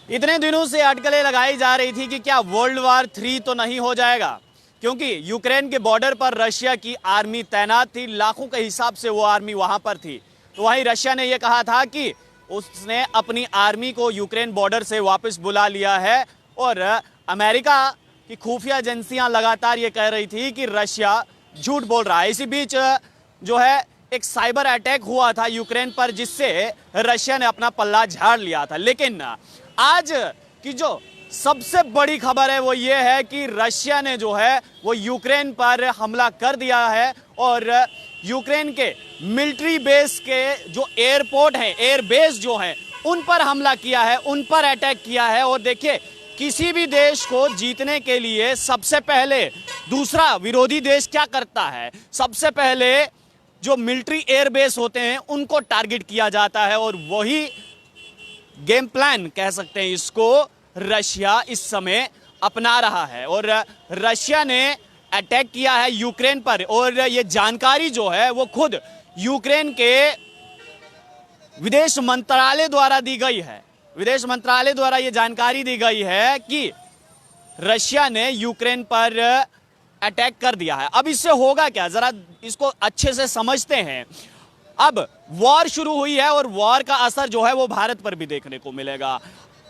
इतने दिनों से अटकलें लगाई जा रही थी कि क्या वर्ल्ड वार 3 तो नहीं हो जाएगा, क्योंकि यूक्रेन के बॉर्डर पर रशिया की आर्मी तैनात थी। लाखों के हिसाब से वो आर्मी वहां पर थी। तो वहीं रशिया ने यह कहा था कि उसने अपनी आर्मी को यूक्रेन बॉर्डर से वापस बुला लिया है। और अमेरिका की खुफिया एजेंसियां लगातार ये कह रही थी कि रशिया झूठ बोल रहा है। इसी बीच जो है एक साइबर अटैक हुआ था यूक्रेन पर, जिससे रशिया ने अपना पल्ला झाड़ लिया था। लेकिन आज की जो सबसे बड़ी खबर है वो ये है कि रशिया ने जो है वो यूक्रेन पर हमला कर दिया है और यूक्रेन के मिलिट्री बेस के जो एयरपोर्ट हैं, एयर बेस जो हैं, उन पर हमला किया है, उन पर अटैक किया है। और देखिए, किसी भी देश को जीतने के लिए सबसे पहले दूसरा विरोधी देश क्या करता है? सबसे पहले जो मिलिट्री एयर बेस होते हैं उनको टारगेट किया जाता है, और वही गेम प्लान कह सकते हैं इसको, रशिया इस समय अपना रहा है। और रशिया ने अटैक किया है यूक्रेन पर, और ये जानकारी जो है वो खुद यूक्रेन के विदेश मंत्रालय द्वारा दी गई है। विदेश मंत्रालय द्वारा ये जानकारी दी गई है कि रशिया ने यूक्रेन पर अटैक कर दिया है। अब इससे होगा क्या, जरा इसको अच्छे से समझते हैं। अब वॉर शुरू हुई है और वॉर का असर जो है वो भारत पर भी देखने को मिलेगा।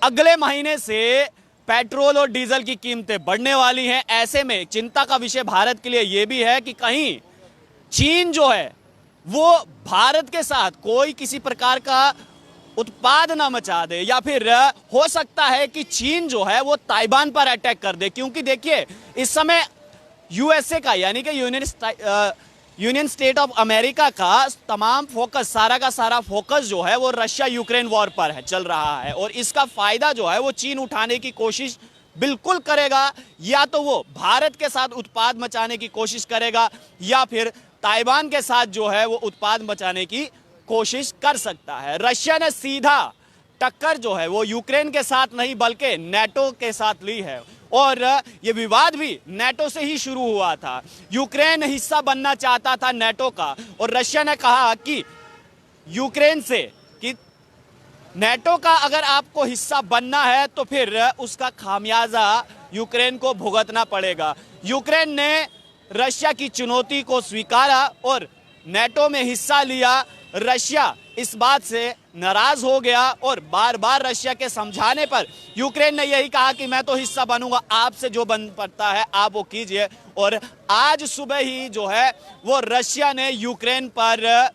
अगले महीने से पेट्रोल और डीजल की कीमतें बढ़ने वाली हैं। ऐसे में चिंता का विषय भारत के लिए यह भी है कि कहीं चीन जो है वो भारत के साथ कोई किसी प्रकार का उत्पाद ना मचा दे, या फिर हो सकता है कि चीन जो है वो ताइवान पर अटैक कर दे। क्योंकि देखिए, इस समय यूएसए का यानी कि यूनियन स्टेट ऑफ अमेरिका का तमाम फोकस, सारा का सारा फोकस जो है वो रशिया यूक्रेन वॉर पर है, चल रहा है। और इसका फायदा जो है वो चीन उठाने की कोशिश बिल्कुल करेगा। या तो वो भारत के साथ उत्पाद मचाने की कोशिश करेगा, या फिर ताइवान के साथ जो है वो उत्पाद मचाने की कोशिश कर सकता है। रशिया ने सीधा टक्कर जो है वो यूक्रेन के साथ नहीं बल्कि नेटो के साथ ली है, और ये विवाद भी नेटो से ही शुरू हुआ था। यूक्रेन हिस्सा बनना चाहता था नेटो का, और रशिया ने कहा कि यूक्रेन से कि नेटो का अगर आपको हिस्सा बनना है तो फिर उसका खामियाजा यूक्रेन को भुगतना पड़ेगा। यूक्रेन ने रशिया की चुनौती को स्वीकारा और नेटो में हिस्सा लिया। रशिया इस बात से नाराज हो गया और बार बार रशिया के समझाने पर यूक्रेन ने यही कहा कि मैं तो हिस्सा बनूंगा, आपसे जो बन पड़ता है आप वो कीजिए। और आज सुबह ही जो है वो रशिया ने यूक्रेन पर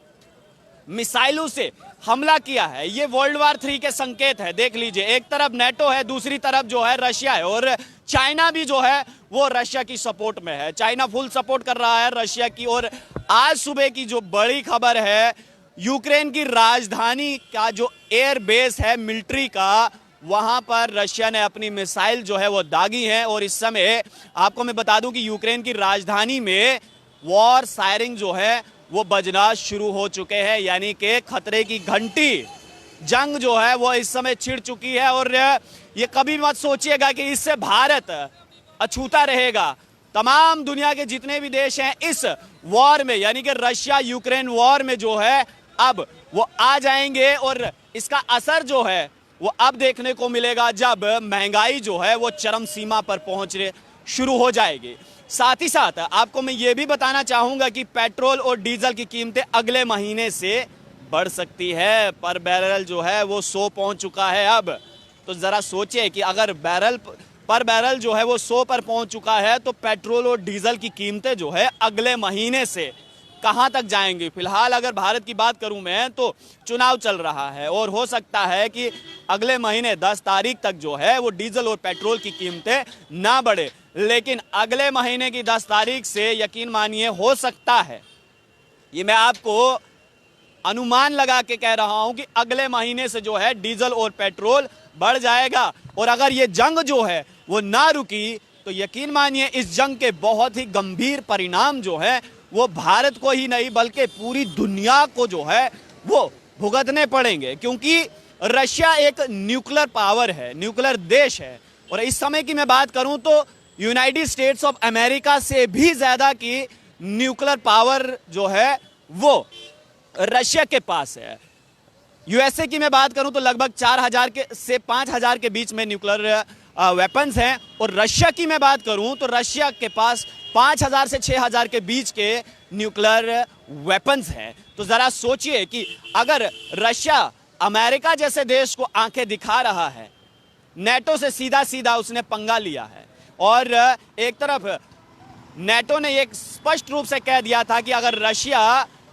मिसाइलों से हमला किया है। ये वर्ल्ड वार 3 के संकेत है। देख लीजिए, एक तरफ नेटो है, दूसरी तरफ जो है रशिया है, और चाइना भी जो है वो रशिया की सपोर्ट में है। चाइना फुल सपोर्ट कर रहा है रशिया की। और आज सुबह की जो बड़ी खबर है, यूक्रेन की राजधानी का जो एयर बेस है मिलिट्री का, वहां पर रशिया ने अपनी मिसाइल जो है वो दागी है। और इस समय आपको मैं बता दूं कि यूक्रेन की राजधानी में वॉर सायरिंग जो है वो बजना शुरू हो चुके हैं, यानी कि खतरे की घंटी, जंग जो है वो इस समय छिड़ चुकी है। और ये कभी मत सोचिएगा कि इससे भारत अछूता रहेगा। तमाम दुनिया के जितने भी देश हैं इस वॉर में, यानी कि रशिया यूक्रेन वॉर में जो है अब वो आ जाएंगे। और इसका असर जो है वो अब देखने को मिलेगा जब महंगाई जो है वो चरम सीमा पर पहुंचने शुरू हो जाएगी। साथ ही साथ आपको मैं ये भी बताना चाहूंगा कि पेट्रोल और डीजल की कीमतें अगले महीने से बढ़ सकती है। पर बैरल जो है वो 100 पहुंच चुका है अब। तो जरा सोचिए कि अगर पर बैरल जो है वो 100 पर पहुंच चुका है तो पेट्रोल और डीजल की कीमतें जो है अगले महीने से कहां तक जाएंगी। फिलहाल अगर भारत की बात करूं मैं तो चुनाव चल रहा है, और हो सकता है कि अगले महीने 10 तारीख तक जो है वो डीजल और पेट्रोल की कीमतें ना बढ़े। लेकिन अगले महीने की 10 तारीख से यकीन मानिए हो सकता है, ये मैं आपको अनुमान लगा के कह रहा हूं कि अगले महीने से जो है डीजल और पेट्रोल बढ़ जाएगा। और अगर ये जंग जो है वो ना रुकी तो यकीन मानिए इस जंग के बहुत ही गंभीर परिणाम जो है वो भारत को ही नहीं बल्कि पूरी दुनिया को जो है वो भुगतने पड़ेंगे। क्योंकि रशिया एक न्यूक्लियर पावर है, न्यूक्लियर देश है। और इस समय की मैं बात करूं तो यूनाइटेड स्टेट्स ऑफ अमेरिका से भी ज्यादा की न्यूक्लियर पावर जो है वो रशिया के पास है। यूएसए की मैं बात करूं तो लगभग 4,000 के से 5,000 के बीच में न्यूक्लियर वेपन्स हैं, और रशिया की मैं बात करूं तो रशिया के पास 5,000 से 6,000 के बीच के न्यूक्लियर वेपन्स हैं। तो जरा सोचिए कि अगर रशिया अमेरिका जैसे देश को आंखें दिखा रहा है, नेटो से सीधा सीधा उसने पंगा लिया है, और एक तरफ नेटो ने एक स्पष्ट रूप से कह दिया था कि अगर रशिया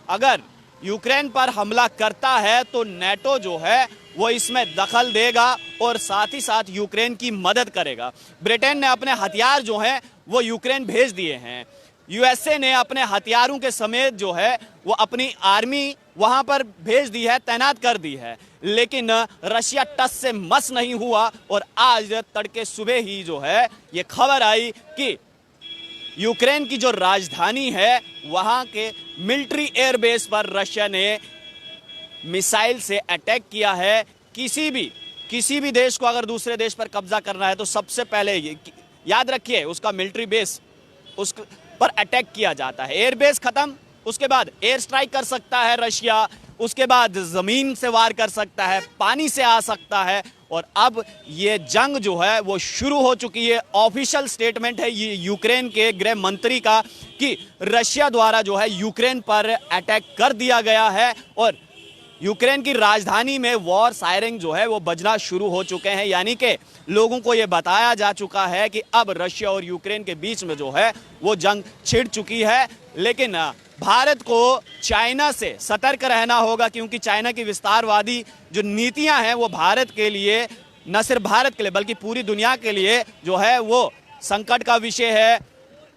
अगर यूक्रेन पर हमला करता है तो नेटो जो है वो इसमें दखल देगा और साथ ही साथ यूक्रेन की मदद करेगा। ब्रिटेन ने अपने हथियार जो हैं वो यूक्रेन भेज दिए हैं। यूएसए ने अपने हथियारों के समेत जो है वो अपनी आर्मी वहां पर भेज दी है, तैनात कर दी है, लेकिन रशिया टस से मस नहीं हुआ। और आज तड़के सुबह ही जो है ये खबर आई कि यूक्रेन की जो राजधानी है वहां के मिलिट्री एयरबेस पर रशिया ने मिसाइल से अटैक किया है। किसी भी देश को अगर दूसरे देश पर कब्जा करना है तो सबसे पहले याद रखिए उसका मिलिट्री बेस उस पर अटैक किया जाता है। एयरबेस खत्म, उसके बाद एयर स्ट्राइक कर सकता है रशिया, उसके बाद जमीन से वार कर सकता है, पानी से आ सकता है। और अब ये जंग जो है वो शुरू हो चुकी है। ऑफिशियल स्टेटमेंट है ये यूक्रेन के गृह मंत्री का कि रशिया द्वारा जो है यूक्रेन पर अटैक कर दिया गया है, और यूक्रेन की राजधानी में वॉर सायरन जो है वो बजना शुरू हो चुके हैं। यानी कि लोगों को ये बताया जा चुका है कि अब रशिया और यूक्रेन के बीच में जो है वो जंग छिड़ चुकी है। लेकिन भारत को चाइना से सतर्क रहना होगा, क्योंकि चाइना की विस्तारवादी जो नीतियां हैं वो भारत के लिए, न सिर्फ भारत के लिए बल्कि पूरी दुनिया के लिए जो है वो संकट का विषय है।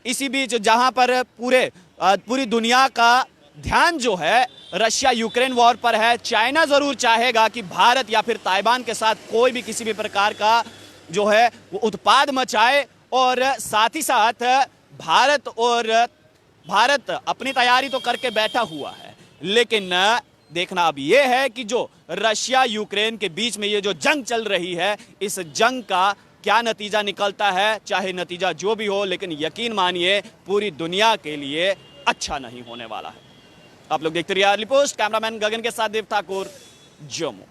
इसी बीच जहां पर पूरी दुनिया का ध्यान जो है रशिया यूक्रेन वॉर पर है, चाइना जरूर चाहेगा कि भारत या फिर ताइवान के साथ कोई भी किसी भी प्रकार का जो है वो उत्पाद मचाए, और साथ ही साथ भारत अपनी तैयारी तो करके बैठा हुआ है। लेकिन देखना अब ये है कि जो रशिया यूक्रेन के बीच में ये जो जंग चल रही है, इस जंग का क्या नतीजा निकलता है। चाहे नतीजा जो भी हो, लेकिन यकीन मानिए पूरी दुनिया के लिए अच्छा नहीं होने वाला है। आप लोग देखते रहिए अर्ली पोस्ट। कैमरामैन गगन के साथ देव ठाकुर, जम्मू।